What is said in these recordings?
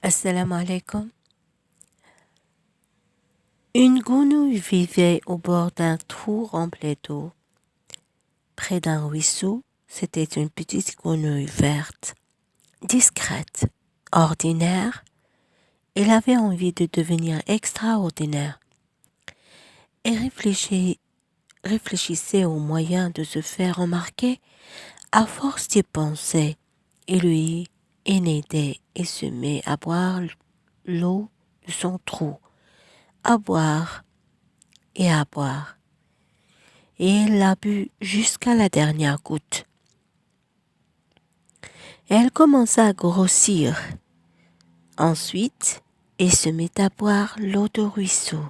Assalamu alaikum. Une grenouille vivait au bord d'un trou rempli d'eau. Près d'un ruisseau, c'était une petite grenouille verte, discrète, ordinaire. Elle avait envie de devenir extraordinaire et réfléchissait aux moyens de se faire remarquer à force d'y penser. Et lui, une idée et se met à boire l'eau de son trou, à boire et à boire. Et elle l'a bu jusqu'à la dernière goutte. Elle commença à grossir. Ensuite, elle se mit à boire l'eau de ruisseau,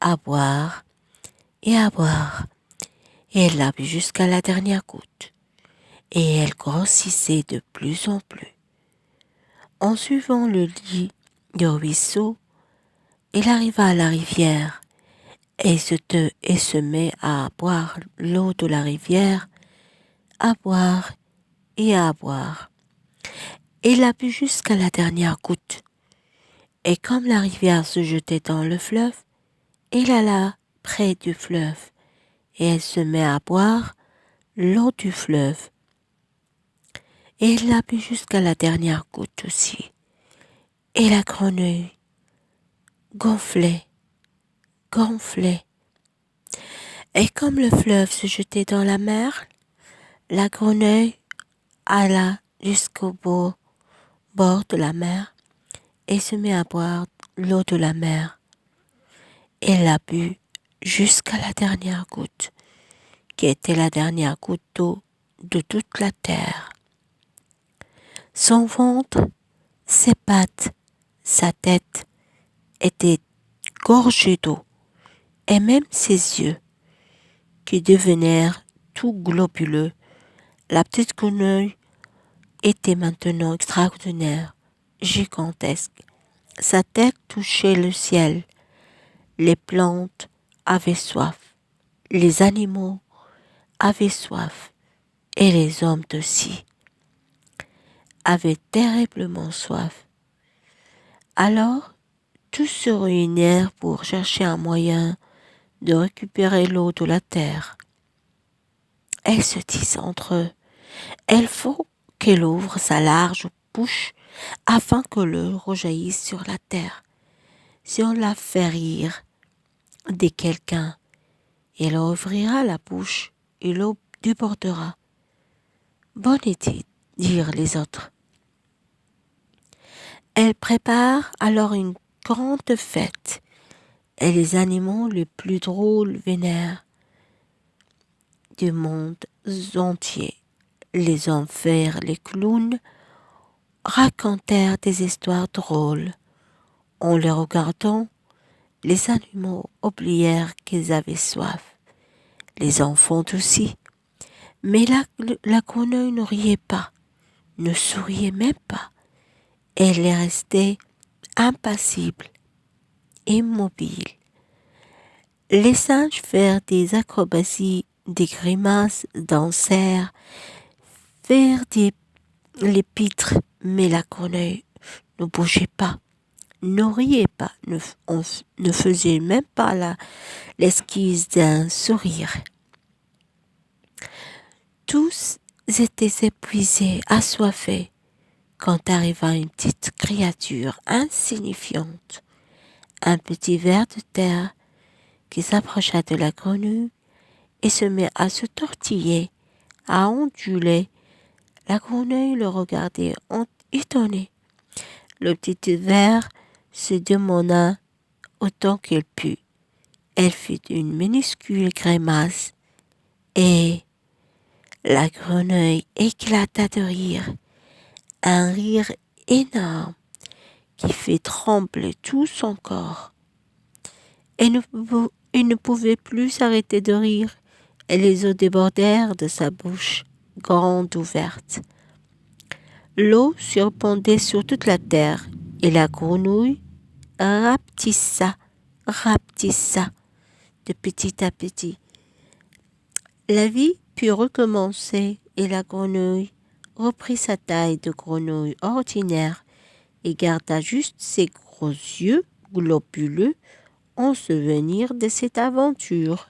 à boire et à boire. Et elle l'a bu jusqu'à la dernière goutte. Et elle grossissait de plus en plus. En suivant le lit du ruisseau, elle arriva à la rivière et se met à boire l'eau de la rivière, à boire et à boire. Elle l'a bu jusqu'à la dernière goutte. Et comme la rivière se jetait dans le fleuve, elle alla près du fleuve et elle se met à boire l'eau du fleuve. Et elle l'a bu jusqu'à la dernière goutte aussi. Et la grenouille gonflait, gonflait. Et comme le fleuve se jetait dans la mer, la grenouille alla jusqu'au bord de la mer et se mit à boire l'eau de la mer. Elle l'a bu jusqu'à la dernière goutte, qui était la dernière goutte d'eau de toute la terre. Son ventre, ses pattes, sa tête étaient gorgés d'eau, et même ses yeux, qui devenèrent tout globuleux. La petite grenouille était maintenant extraordinaire, gigantesque. Sa tête touchait le ciel. Les plantes avaient soif. Les animaux avaient soif. Et les hommes aussi avaient terriblement soif. Alors, tous se réunirent pour chercher un moyen de récupérer l'eau de la terre. Elles se disent entre eux, il faut qu'elle ouvre sa large bouche afin que l'eau rejaillisse sur la terre. Si on la fait rire de quelqu'un, elle ouvrira la bouche et l'eau débordera. Bonne idée, dirent les autres. Elle prépare alors une grande fête et les animaux les plus drôles vénèrent du monde entier. Les hommes firent les clowns, racontèrent des histoires drôles. En les regardant, les animaux oublièrent qu'ils avaient soif. Les enfants aussi. Mais la grenouille ne riait pas, ne souriait même pas. Elle est restée impassible, immobile. Les singes firent des acrobaties, des grimaces, dansèrent, firent les pitres, mais la grenouille ne bougeait pas, ne riait pas, ne faisait même pas l'esquisse d'un sourire. Tous étaient épuisés, assoiffés, quand arriva une petite créature insignifiante, un petit ver de terre qui s'approcha de la grenouille et se mit à se tortiller, à onduler. La grenouille le regardait étonnée. Le petit ver se demanda autant qu'elle put. Elle fit une minuscule grimace et la grenouille éclata de rire, un rire énorme qui fit trembler tout son corps. Elle ne pouvait plus s'arrêter de rire et les eaux débordèrent de sa bouche grande ouverte. L'eau surpondait sur toute la terre et la grenouille rapetissa de petit à petit. La vie put recommencer et la grenouille reprit sa taille de grenouille ordinaire et garda juste ses gros yeux globuleux en souvenir de cette aventure.